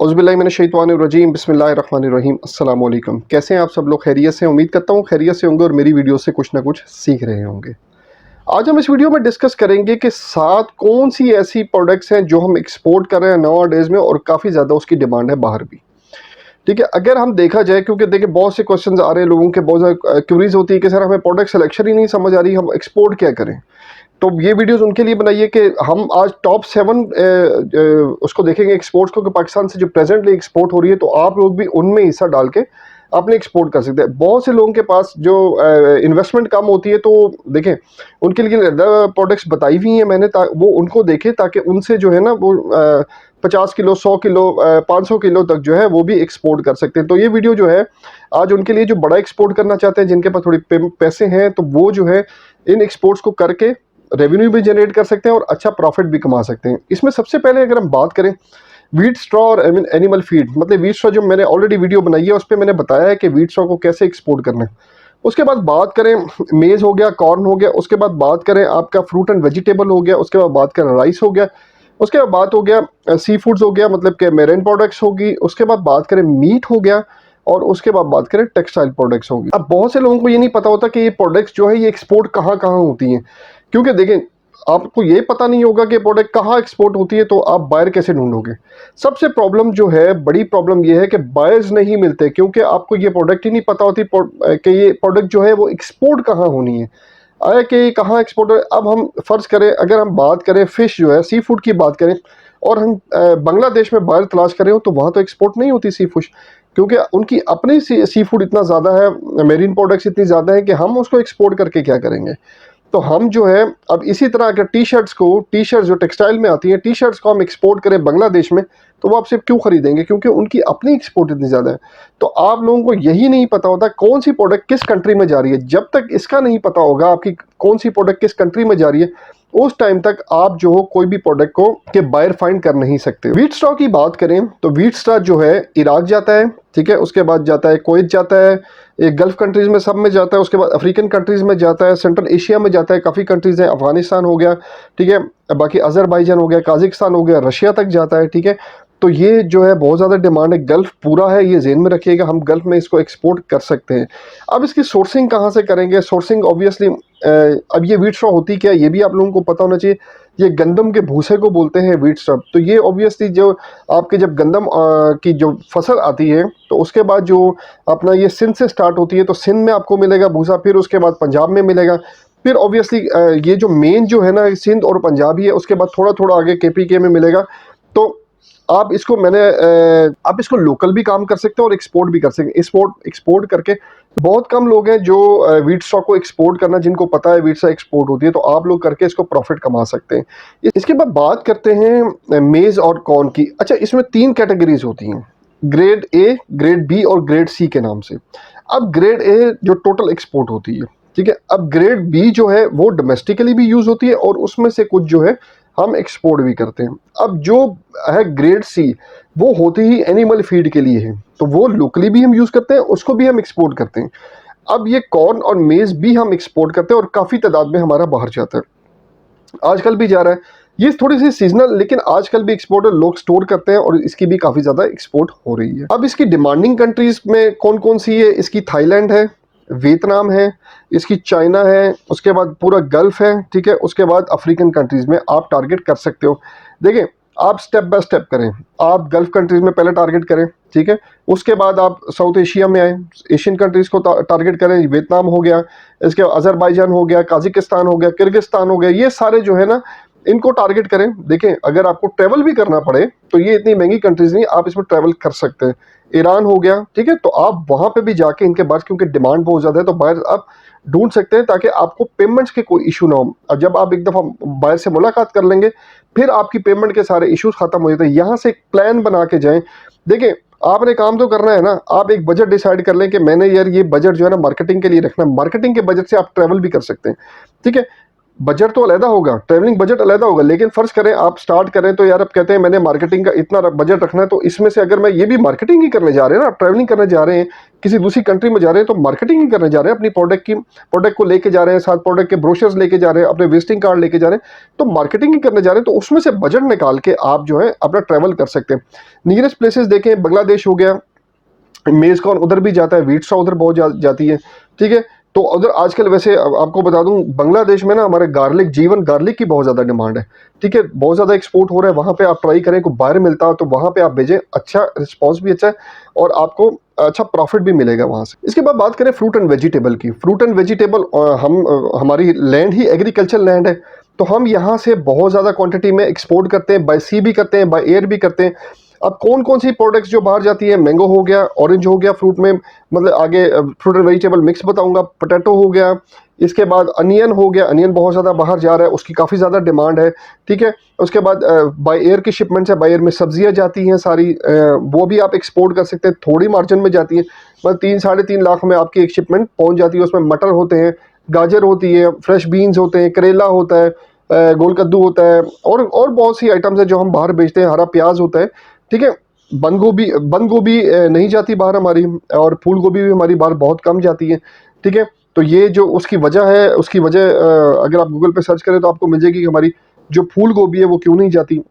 औज़ुबिल्लाहिमिनश्शैतानिर्रजीम बिस्मिल्लाहिर्रहमानिर्रहीम अस्सलाम वालेकुम। कैसे हैं आप सब लोग? खैरियत से? उम्मीद करता हूँ खैरियत से होंगे और मेरी वीडियो से कुछ ना कुछ सीख रहे होंगे। आज हम इस वीडियो में डिस्कस करेंगे कि 7 कौन सी ऐसी प्रोडक्ट्स हैं जो हम एक्सपोर्ट कर रहे हैं नाउ डेज़ में और काफ़ी ज़्यादा उसकी डिमांड है बाहर भी। ठीक है, अगर हम देखा जाए, क्योंकि देखिए बहुत से क्वेश्चंस आ रहे हैं लोगों के, बहुत ज़्यादा क्यूरीज होती है कि सर हमें प्रोडक्ट सिलेक्शन ही नहीं समझ आ रही, हम एक्सपोर्ट क्या करें। तो ये वीडियोस उनके लिए बनाइए कि हम आज टॉप 7 उसको देखेंगे एक्सपोर्ट्स को, कि पाकिस्तान से जो प्रेजेंटली एक्सपोर्ट हो रही है, तो आप लोग भी उनमें हिस्सा डाल के अपने एक्सपोर्ट कर सकते हैं। बहुत से लोगों के पास जो इन्वेस्टमेंट कम होती है, तो देखें उनके लिए प्रोडक्ट्स बताई हुई हैं मैंने, वो उनको देखें ताकि उनसे जो है ना वो 50 किलो 100 किलो 500 किलो तक जो है वो भी एक्सपोर्ट कर सकते हैं। तो ये वीडियो जो है आज उनके लिए जो बड़ा एक्सपोर्ट करना चाहते हैं, जिनके पास थोड़ी पैसे हैं, तो वो जो है इन एक्सपोर्ट्स को करके रेवेन्यू भी जनरेट कर सकते हैं और अच्छा प्रॉफिट भी कमा सकते हैं। इसमें सबसे पहले अगर हम बात करें व्हीट स्ट्रॉ और एनिमल फीड, मतलब व्हीट स्ट्रॉ जो मैंने ऑलरेडी वीडियो बनाई है उस पर मैंने बताया है कि व्हीट स्ट्रॉ को कैसे एक्सपोर्ट करना है। उसके बाद बात करें मेज हो गया, कॉर्न हो गया, उसके बाद बात करें आपका फ्रूट एंड वेजिटेबल हो गया, उसके बाद बात करें राइस हो गया, उसके बाद बात हो गया सी फूड्स हो गया, मतलब कि मेरीन प्रोडक्ट्स होगी, उसके बाद बात करें मीट हो गया, और उसके बाद बात करें टेक्सटाइल प्रोडक्ट्स होगी। अब बहुत से लोगों को ये नहीं पता होता कि ये प्रोडक्ट्स जो है ये एक्सपोर्ट कहाँ कहाँ होती हैं, क्योंकि देखें आपको ये पता नहीं होगा कि प्रोडक्ट कहाँ एक्सपोर्ट होती है, तो आप बायर कैसे ढूंढोगे। सबसे प्रॉब्लम जो है, बड़ी प्रॉब्लम ये है कि बायर्स नहीं मिलते, क्योंकि आपको ये प्रोडक्ट ही नहीं पता होती कि ये प्रोडक्ट जो है वो एक्सपोर्ट कहाँ होनी है, आया कि कहाँ एक्सपोर्ट है। अब हम फर्ज करें, अगर हम बात करें फिश जो है, सी फूड की बात करें, और हम बांग्लादेश में बायर तलाश करें, तो वहाँ तो एक्सपोर्ट नहीं होती सी फिश, क्योंकि उनकी अपनी सी फूड इतना ज़्यादा है, मेरीन प्रोडक्ट्स इतनी ज़्यादा है कि हम उसको एक्सपोर्ट करके क्या करेंगे। तो हम जो है अब इसी तरह अगर टी शर्ट्स जो टेक्सटाइल में आती हैं, टी शर्ट्स को हम एक्सपोर्ट करें बांग्लादेश में, तो वो आपसे क्यों खरीदेंगे, क्योंकि उनकी अपनी एक्सपोर्ट इतनी ज़्यादा है। तो आप लोगों को यही नहीं पता होता कौन सी प्रोडक्ट किस कंट्री में जा रही है। जब तक इसका नहीं पता होगा आपकी कौन सी प्रोडक्ट किस कंट्री में जा रही है, उस टाइम तक आप जो हो कोई भी प्रोडक्ट को के बायर फाइंड कर नहीं सकते। व्हीट स्ट्रॉ की बात करें तो व्हीट स्ट्रॉ जो है इराक जाता है, ठीक है, उसके बाद जाता है कुवैत जाता है, एक गल्फ कंट्रीज में सब में जाता है, उसके बाद अफ्रीकन कंट्रीज में जाता है, सेंट्रल एशिया में जाता है, काफ़ी कंट्रीज हैं, अफगानिस्तान हो गया, ठीक है, बाकी अजरबैजान हो गया, काजिकिस्तान हो गया, रशिया तक जाता है, ठीक है। तो ये जो है बहुत ज़्यादा डिमांड है, गल्फ पूरा है, ये जेन में रखिएगा, हम गल्फ में इसको एक्सपोर्ट कर सकते हैं। अब इसकी सोर्सिंग कहाँ से करेंगे? सोर्सिंग ऑब्वियसली अब ये व्हीट स्ट्रॉ होती क्या है ये भी आप लोगों को पता होना चाहिए। ये गंदम के भूसे को बोलते हैं व्हीट स्ट्रॉ। तो ये ऑब्वियसली जो आपके जब गंदम की जो फसल आती है, तो उसके बाद जो अपना ये सिंध से स्टार्ट होती है, तो सिंध में आपको मिलेगा भूसा, फिर उसके बाद पंजाब में मिलेगा, फिर ऑब्वियसली ये जो मेन जो है ना सिंध और पंजाब ही है, उसके बाद थोड़ा थोड़ा आगे केपीके में मिलेगा। तो आप इसको आप इसको लोकल भी काम कर सकते हैं और एक्सपोर्ट भी कर सकते हैं। एक्सपोर्ट करके बहुत कम लोग हैं जो व्हीट स्टॉक को एक्सपोर्ट करना, जिनको पता है व्हीट स्टॉक एक्सपोर्ट होती है, तो आप लोग करके इसको प्रॉफिट कमा सकते हैं। इसके बाद बात करते हैं मेज और कॉर्न की। अच्छा, इसमें 3 कैटेगरीज होती हैं, ग्रेड ए, ग्रेड बी और ग्रेड सी के नाम से। अब ग्रेड ए जो टोटल एक्सपोर्ट होती है, ठीक है। अब ग्रेड बी जो है वो डोमेस्टिकली भी यूज होती है और उसमें से कुछ जो है हम एक्सपोर्ट भी करते हैं। अब जो है ग्रेड सी, वो होती ही एनिमल फीड के लिए है, तो वो लोकली भी हम यूज़ करते हैं, उसको भी हम एक्सपोर्ट करते हैं। अब ये कॉर्न और मेज़ भी हम एक्सपोर्ट करते हैं और काफ़ी तादाद में हमारा बाहर जाता है, आजकल भी जा रहा है। ये थोड़ी सी सीजनल, लेकिन आजकल भी एक्सपोर्ट लोग स्टोर करते हैं और इसकी भी काफ़ी ज़्यादा एक्सपोर्ट हो रही है। अब इसकी डिमांडिंग कंट्रीज़ में कौन कौन सी है? इसकी थाईलैंड है, वियतनाम है, इसकी चाइना है, उसके बाद पूरा गल्फ है, ठीक है, उसके बाद अफ्रीकन कंट्रीज़ में आप टारगेट कर सकते हो। देखिए आप स्टेप बाय स्टेप करें, आप गल्फ कंट्रीज़ में पहले टारगेट करें, ठीक है, उसके बाद आप साउथ एशिया में आए, एशियन कंट्रीज़ को टारगेट करें, वियतनाम हो गया, इसके अजरबैजान हो गया, काजिकिस्तान हो गया, किर्गिस्तान हो गया, ये सारे जो है ना इनको टारगेट करें। देखें अगर आपको ट्रैवल भी करना पड़े तो ये इतनी महंगी कंट्रीज़ नहीं, आप इसमें ट्रैवल कर सकते हैं। ईरान हो गया, ठीक है, तो आप वहाँ पे भी जाके इनके बाद, क्योंकि डिमांड बहुत ज़्यादा है, तो बाहर आप ढूंढ सकते हैं ताकि आपको पेमेंट्स के कोई इशू ना हो। और जब आप एक दफ़ा बाहर से मुलाकात कर लेंगे, फिर आपकी पेमेंट के सारे इश्यूज खत्म हो जाते हैं। यहाँ से एक प्लान बना के जाएं। देखिए आपने काम तो करना है ना, आप एक बजट डिसाइड कर लें कि मैंने यार ये बजट जो है ना मार्केटिंग के लिए रखना है, मार्केटिंग के बजट से आप ट्रैवल भी कर सकते हैं, ठीक है। बजट तो अलहदा होगा, ट्रैवलिंग बजट अलहदा होगा, लेकिन फ़र्ज़ करें आप स्टार्ट करें तो यार आप कहते हैं मैंने मार्केटिंग का इतना बजट रखना है, तो इसमें से अगर मैं ये भी मार्केटिंग ही करने जा रहे हैं ना, ट्रैवलिंग करने जा रहे हैं, किसी दूसरी कंट्री में जा रहे हैं, तो मार्केटिंग ही करने जा रहे हैं, अपनी प्रोडक्ट को लेके जा रहे हैं, साथ प्रोडक्ट के ब्रोशर्स लेके जा रहे हैं, अपने विजिटिंग कार्ड लेके जा रहे हैं, तो मार्केटिंग ही करने जा रहे हैं, तो उसमें से बजट निकाल के आप जो है अपना ट्रैवल कर सकते हैं। नियरेस्ट प्लेसेस देखें, बांग्लादेश हो गया, मेज़कॉन उधर भी जाता है, व्हीटस्ट्रॉ उधर बहुत जाती है, ठीक है। तो उधर आजकल वैसे आपको बता दूं, बांग्लादेश में ना हमारे गार्लिक की बहुत ज़्यादा डिमांड है, ठीक है, बहुत ज़्यादा एक्सपोर्ट हो रहा है वहाँ पे। आप ट्राई करें, कोई बाहर मिलता है तो वहाँ पे आप भेजें, अच्छा रिस्पॉन्स भी अच्छा है और आपको अच्छा प्रॉफिट भी मिलेगा वहाँ से। इसके बाद बात करें फ्रूट एंड वेजिटेबल की। फ्रूट एंड वेजिटेबल हमारी लैंड ही एग्रीकल्चर लैंड है, तो हम यहाँ से बहुत ज़्यादा क्वांटिटी में एक्सपोर्ट करते हैं, बाय सी भी करते हैं, बाय एयर भी करते हैं। अब कौन कौन सी प्रोडक्ट्स जो बाहर जाती है, मैंगो हो गया, ऑरेंज हो गया, फ्रूट में मतलब आगे फ्रूट एंड वेजिटेबल मिक्स बताऊंगा, पोटैटो हो गया, इसके बाद अनियन हो गया, अनियन बहुत ज़्यादा बाहर जा रहा है, उसकी काफ़ी ज़्यादा डिमांड है, ठीक है। उसके बाद बाय एयर की शिपमेंट्स है, बाय एयर में सब्जियां जाती हैं सारी, वो भी आप एक्सपोर्ट कर सकते हैं, थोड़ी मार्जिन में जाती हैं, मतलब 3-3.5 लाख में आपकी एक शिपमेंट पहुंच जाती है। उसमें मटर होते हैं, गाजर होती है, फ्रेश बीन्स होते हैं, करेला होता है, गोल कद्दू होता है, और बहुत सी आइटम्स है जो हम बाहर बेचते हैं, हरा प्याज होता है, ठीक है। बंद गोभी नहीं जाती बाहर हमारी, और फूल गोभी भी हमारी बाहर बहुत कम जाती है, ठीक है। तो ये जो उसकी वजह है, उसकी वजह अगर आप गूगल पे सर्च करें तो आपको मिल जाएगी कि हमारी जो फूल गोभी है वो क्यों नहीं जाती।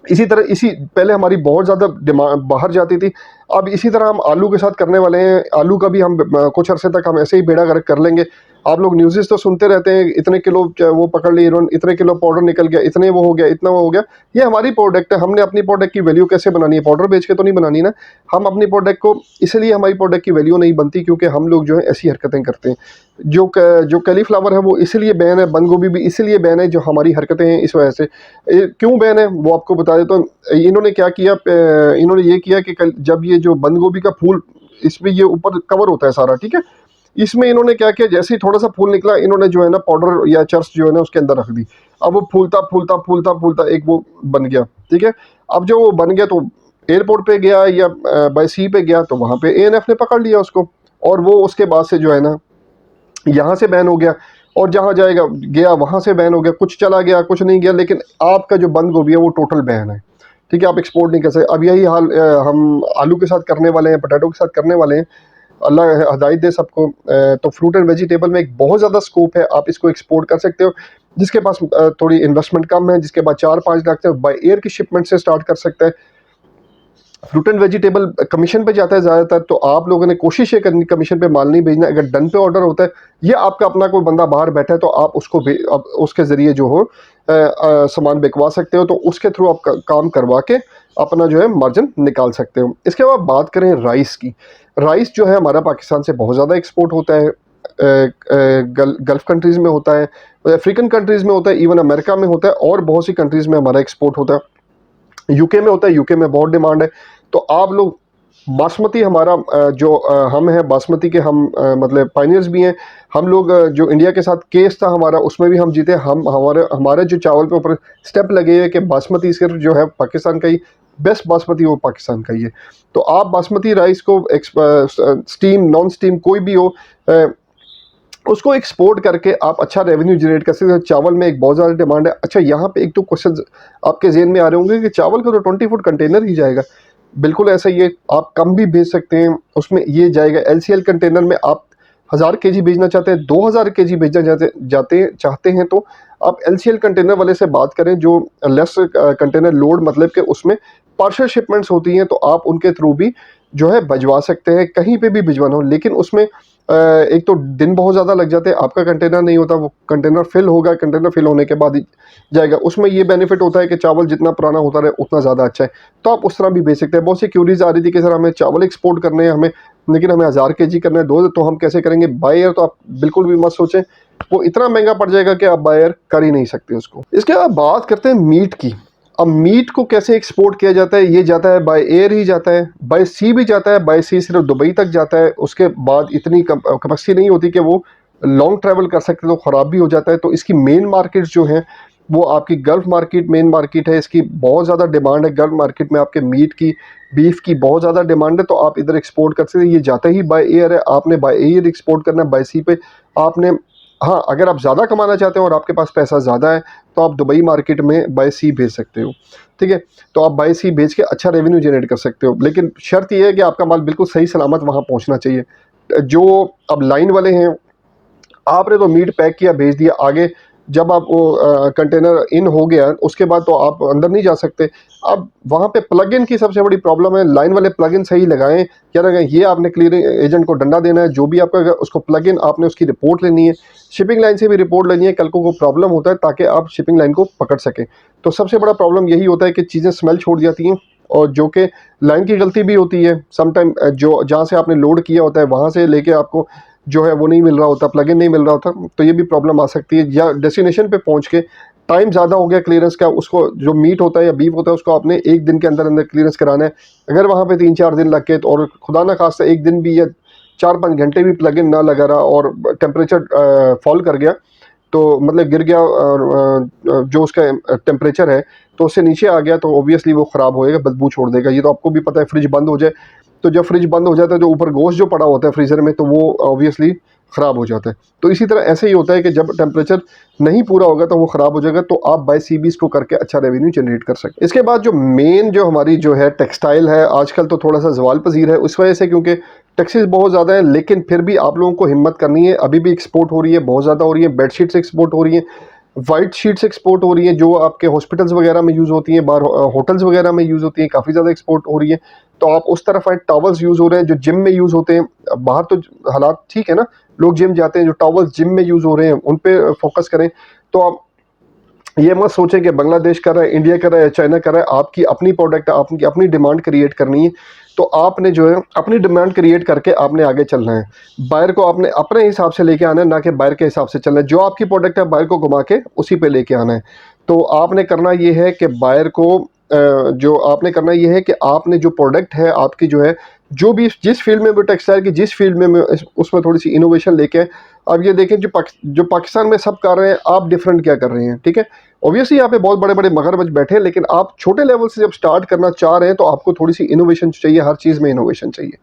इसी तरह पहले हमारी बहुत ज़्यादा डिमांड बाहर जाती थी, अब इसी तरह हम आलू के साथ करने वाले हैं। आलू का भी हम कुछ अरसे तक हम ऐसे ही बेड़ा गर्क कर लेंगे। आप लोग न्यूज़ेस तो सुनते रहते हैं, इतने किलो वो पकड़ ली इन्होंने, इतने किलो पाउडर निकल गया, इतने वो हो गया, इतना वो हो गया। ये हमारी प्रोडक्ट है, हमने अपनी प्रोडक्ट की वैल्यू कैसे बनानी है, पाउडर बेच के तो नहीं बनानी ना। हम अपनी प्रोडक्ट को, इसलिए हमारी प्रोडक्ट की वैल्यू नहीं बनती क्योंकि हम लोग जो है ऐसी हरकतें करते हैं। जो कैलीफ्लावर है वो इसलिए बैन है, बंद गोभी भी इसलिए बैन है, जो हमारी हरकतें हैं इस वजह से। क्यों बैन है वो आपको बता देता हूँ। इन्होंने क्या किया, इन्होंने ये किया कि जब ये जो बंद गोभी का फूल, इसमें ये ऊपर कवर होता है सारा, ठीक है, इसमें इन्होंने क्या किया, जैसे ही थोड़ा सा फूल निकला, इन्होंने जो है ना पाउडर या चर्च जो है ना उसके अंदर रख दी। अब वो फूलता फूलता फूलता फूलता एक वो बन गया, ठीक है। अब जो वो बन गया तो एयरपोर्ट पे गया या बाय सी पे गया, तो वहाँ पे एएनएफ ने पकड़ लिया उसको, और वो उसके बाद से जो है ना यहाँ से बैन हो गया, और जहाँ जाएगा गया वहाँ से बैन हो गया, कुछ चला गया कुछ नहीं गया, लेकिन आपका जो बंद गोभी है वो टोटल बैन है, ठीक है। आप एक्सपोर्ट नहीं कर सकते। अब यही हाल हम आलू के साथ करने वाले हैं, पोटैटो के साथ करने वाले हैं। अल्लाह हदायत दे सबको। तो फ्रूट एंड वेजिटेबल में एक बहुत ज़्यादा स्कोप है, आप इसको एक्सपोर्ट कर सकते हो। जिसके पास थोड़ी इन्वेस्टमेंट कम है, जिसके पास 4-5 लाख से बाय एयर की शिपमेंट से स्टार्ट कर सकता है। फ्रूट एंड वेजिटेबल कमीशन पे जाता है ज़्यादातर, तो आप लोगों ने कोशिश ये करनी कमीशन पे माल नहीं भेजना। अगर डन पे ऑर्डर होता है, ये आपका अपना कोई बंदा बाहर बैठा है तो आप उसके ज़रिए जो हो सामान बिकवा सकते हो, तो उसके थ्रू आप काम करवा के अपना जो है मार्जिन निकाल सकते हो। इसके बाद बात करें राइस की। राइस जो है हमारा पाकिस्तान से बहुत ज़्यादा एक्सपोर्ट होता है, गल्फ़ कंट्रीज़ में होता है, अफ्रीकन कंट्रीज़ में होता है, इवन अमेरिका में होता है, और बहुत सी कंट्रीज़ में हमारा एक्सपोर्ट होता है। यूके में होता है, यूके में बहुत डिमांड है। तो आप लोग बासमती हमारा हम हैं बासमती के, हम मतलब पायनियर्स भी हैं। हम लोग जो इंडिया के साथ केस था हमारा, उसमें भी हम जीते। हमारे जो चावल पे ऊपर स्टेप लगे हैं कि बासमती सिर्फ जो है पाकिस्तान का ही बेस्ट बासमती, वो पाकिस्तान का ही है। तो आप बासमती राइस को स्टीम नॉन स्टीम कोई भी हो, उसको एक्सपोर्ट करके आप अच्छा रेवेन्यू जनरेट कर सकते हैं। चावल में एक बहुत ज़्यादा डिमांड है। अच्छा, यहाँ पे एक तो क्वेश्चन आपके जेहन में आ रहे होंगे कि चावल का तो 20 फुट कंटेनर ही जाएगा। बिल्कुल ऐसा ही है, आप कम भी भेज सकते हैं, उसमें ये जाएगा। LCL कंटेनर में आप 1000 केजी भेजना चाहते हैं, 2000 केजी भेजना चाहते हैं, तो आप LCL कंटेनर वाले से बात करें, जो लेस कंटेनर लोड, मतलब कि उसमें पार्शल शिपमेंट्स होती हैं, तो आप उनके थ्रू भी जो है भिजवा सकते हैं, कहीं पे भी भिजवाना हो। लेकिन उसमें एक तो दिन बहुत ज़्यादा लग जाते हैं, आपका कंटेनर नहीं होता, वो कंटेनर फिल होगा, कंटेनर फिल होने के बाद ही जाएगा। उसमें ये बेनिफिट होता है कि चावल जितना पुराना होता रहे उतना ज़्यादा अच्छा है, तो आप उस तरह भी भेज सकते हैं। बहुत सी क्यूरीज आ रही थी कि सर हमें चावल एक्सपोर्ट करने हैं, लेकिन हमें 1000 केजी करना है, तो हम कैसे करेंगे? बाय एयर तो आप बिल्कुल भी मत सोचें, वो इतना महंगा पड़ जाएगा कि आप बाय एयर कर ही नहीं सकते उसको। इसके बाद बात करते हैं मीट की। अब मीट को कैसे एक्सपोर्ट किया जाता है? ये जाता है बाय एयर ही जाता है, बाय सी भी जाता है। बाय सी सिर्फ दुबई तक जाता है, उसके बाद इतनी कैपेसिटी नहीं होती कि वो लॉन्ग ट्रैवल कर सकते, तो ख़राब भी हो जाता है। तो इसकी मेन मार्केट जो है वो आपकी गल्फ़ मार्केट मेन मार्केट है, इसकी बहुत ज़्यादा डिमांड है। गल्फ़ मार्केट में आपके मीट की, बीफ की बहुत ज़्यादा डिमांड है, तो आप इधर एक्सपोर्ट कर सकते हैं। ये जाता ही बाय एयर है, आपने बाय एयर एक्सपोर्ट करना है। बाय सी पे आपने हाँ, अगर आप ज़्यादा कमाना चाहते हो और आपके पास पैसा ज़्यादा है तो आप दुबई मार्केट में बाय सी भेज सकते हो, ठीक है? तो आप बाय सी भेज के अच्छा रेवेन्यू जनरेट कर सकते हो, लेकिन शर्त ये है कि आपका माल बिल्कुल सही सलामत वहाँ पहुँचना चाहिए। जो अब लाइन वाले हैं, आपने तो मीट पैक किया भेज दिया, आगे जब आप वो कंटेनर इन हो गया उसके बाद तो आप अंदर नहीं जा सकते। अब वहाँ पे प्लग इन की सबसे बड़ी प्रॉब्लम है, लाइन वाले प्लग इन सही लगाएं क्या लगाएं, ये आपने क्लियरिंग एजेंट को डंडा देना है, जो भी आपका उसको प्लग इन आपने उसकी रिपोर्ट लेनी है, शिपिंग लाइन से भी रिपोर्ट लेनी है, कल को प्रॉब्लम होता है ताकि आप शिपिंग लाइन को पकड़ सकें। तो सबसे बड़ा प्रॉब्लम यही होता है कि चीज़ें स्मेल छोड़ जाती हैं, और जो कि लाइन की गलती भी होती है समटाइम, जो जहाँ से आपने लोड किया होता है वहाँ से लेके आपको जो है वो नहीं मिल रहा होता, प्लग इन नहीं मिल रहा होता, तो ये भी प्रॉब्लम आ सकती है। या डेस्टिनेशन पे पहुंच के टाइम ज़्यादा हो गया क्लियरेंस का, उसको जो मीट होता है या बीफ होता है उसको आपने एक दिन के अंदर अंदर क्लियरेंस कराना है। अगर वहाँ पे 3-4 दिन लग के, तो और खुदा ना खास्ता एक दिन भी या 4-5 घंटे भी प्लग इन ना लगा रहा और टेम्परेचर फॉल कर गया, तो मतलब गिर गया, जो उसका टेम्परेचर है तो उससे नीचे आ गया, तो ऑब्वियसली वो ख़राब होएगा, बदबू छोड़ देगा। ये तो आपको भी पता है, फ्रिज बंद हो जाए तो जब फ्रिज बंद हो जाता है, जो ऊपर गोश्त जो पड़ा होता है फ्रीज़र में, तो वो ऑब्वियसली ख़राब हो जाता है। तो इसी तरह ऐसे ही होता है कि जब टेम्परेचर नहीं पूरा होगा तो वो ख़राब हो जाएगा, तो आप बाय सी बी इसको करके अच्छा रेवेन्यू जनरेट कर सकते हैं। इसके बाद जो मेन जो हमारी जो है टेक्सटाइल है, आजकल तो थोड़ा सा ज़वाल पजीर है उस वजह से, क्योंकि टैक्सेस बहुत ज़्यादा है, लेकिन फिर भी आप लोगों को हिम्मत करनी है। अभी भी एक्सपोर्ट हो रही है, बहुत ज़्यादा हो रही है। बेडशीट्स एक्सपोर्ट हो रही हैं, वाइट शीट्स एक्सपोर्ट हो रही हैं, जो आपके हॉस्पिटल्स वगैरह में यूज़ होती हैं, बाहर होटल्स वगैरह में यूज़ होती हैं, काफ़ी ज़्यादा एक्सपोर्ट हो रही है। तो आप उस तरफ आए, टॉवल्स यूज़ हो रहे हैं जो जिम में यूज़ होते हैं। बाहर तो हालात ठीक है ना, लोग जिम जाते हैं, जो टॉवल्स जिम में यूज़ हो रहे हैं उन पे फोकस करें। तो आप ये मत सोचें कि बांग्लादेश कर रहा है, इंडिया कर रहा है, चाइना कर रहा है। आपकी अपनी प्रोडक्ट, आपकी अपनी डिमांड क्रिएट करनी है, तो आपने जो है अपनी डिमांड क्रिएट करके आपने आगे चलना है। बायर को आपने अपने हिसाब से लेके आना है, ना कि बायर के हिसाब से चलना है। जो आपकी प्रोडक्ट है बायर को घुमा के उसी पे लेके आना है। तो आपने करना ये है कि बायर को जो आपने करना ये है कि आपने जो प्रोडक्ट है आपकी जो है, जो भी जिस फील्ड में भी टेक्सटाइल की जिस फील्ड में उसमें थोड़ी सी इनोवेशन लेके आए। अब ये देखें, जो पाकिस्तान में सब कर रहे हैं, आप डिफरेंट क्या कर रहे हैं, ठीक है? ऑब्वियसली यहाँ पे बहुत बड़े बड़े मगरमच्छ बैठे हैं, लेकिन आप छोटे लेवल से जब स्टार्ट करना चाह रहे हैं तो आपको थोड़ी सी इनोवेशन चाहिए, हर चीज़ में इनोवेशन चाहिए।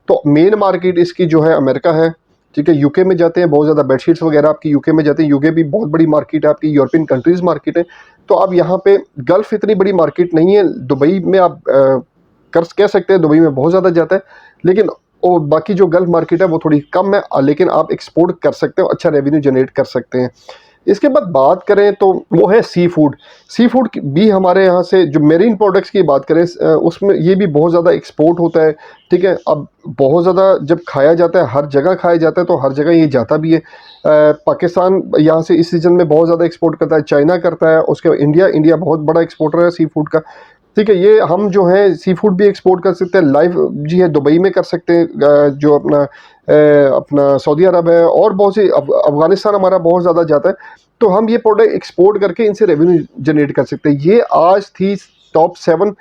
तो मेन मार्केट इसकी जो है अमेरिका है, ठीक है? यूके में जाते हैं बहुत ज़्यादा, बेडशीट्स वगैरह आपकी यूके में जाते हैं। यूके भी बहुत बड़ी मार्केट है आपकी, यूरोपियन कंट्रीज़ मार्केट है। तो अब यहाँ पे गल्फ़ इतनी बड़ी मार्केट नहीं है। दुबई में आप कर कह सकते हैं दुबई में बहुत ज़्यादा जाता है, लेकिन और बाकी जो गल्फ़ मार्केट है वो थोड़ी कम है, लेकिन आप एक्सपोर्ट कर सकते हो, अच्छा रेवेन्यू जनरेट कर सकते हैं। इसके बाद बात करें तो वो है सी फूड। सी फूड भी हमारे यहाँ से, जो मेरीन प्रोडक्ट्स की बात करें, उसमें ये भी बहुत ज़्यादा एक्सपोर्ट होता है, ठीक है? अब बहुत ज़्यादा जब खाया जाता है, हर जगह खाया जाता है, तो हर जगह ये जाता भी है। पाकिस्तान यहाँ से इस सीज़न में बहुत ज़्यादा एक्सपोर्ट करता है, चाइना करता है, उसके बाद इंडिया बहुत बड़ा एक्सपोर्टर है सी फूड का, ठीक है? ये हम जो है सी फूड भी एक्सपोर्ट कर सकते हैं, लाइव जी है दुबई में कर सकते हैं, जो अपना सऊदी अरब है, और बहुत सी अफ़गानिस्तान हमारा बहुत ज़्यादा जाता है। तो हम ये प्रोडक्ट एक्सपोर्ट करके इनसे रेवेन्यू जनरेट कर सकते हैं। ये आज थी टॉप 7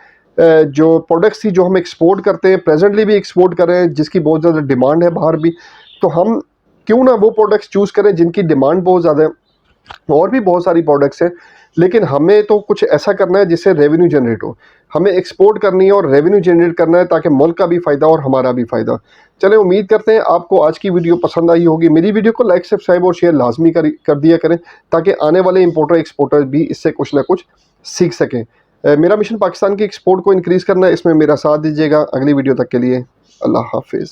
जो प्रोडक्ट्स थी जो हम एक्सपोर्ट करते हैं, प्रेजेंटली भी एक्सपोर्ट कर रहे हैं, जिसकी बहुत ज़्यादा डिमांड है बाहर भी। तो हम क्यों ना वो प्रोडक्ट्स चूज़ करें जिनकी डिमांड बहुत ज़्यादा है। और भी बहुत सारी प्रोडक्ट्स हैं, लेकिन हमें तो कुछ ऐसा करना है जिससे रेवेन्यू जनरेट हो। हमें एक्सपोर्ट करनी है और रेवेन्यू जनरेट करना है, ताकि मुल्क का भी फ़ायदा और हमारा भी फ़ायदा। चलें, उम्मीद करते हैं आपको आज की वीडियो पसंद आई होगी। मेरी वीडियो को लाइक, सब्सक्राइब और शेयर लाजमी कर दिया करें, ताकि आने वाले इंपोर्टर एक्सपोर्टर भी इससे कुछ ना कुछ सीख सकें। मेरा मिशन पाकिस्तान की एक्सपोर्ट को इंक्रीज़ करना है, इसमें मेरा साथ दीजिएगा। अगली वीडियो तक के लिए अल्लाह हाफिज़।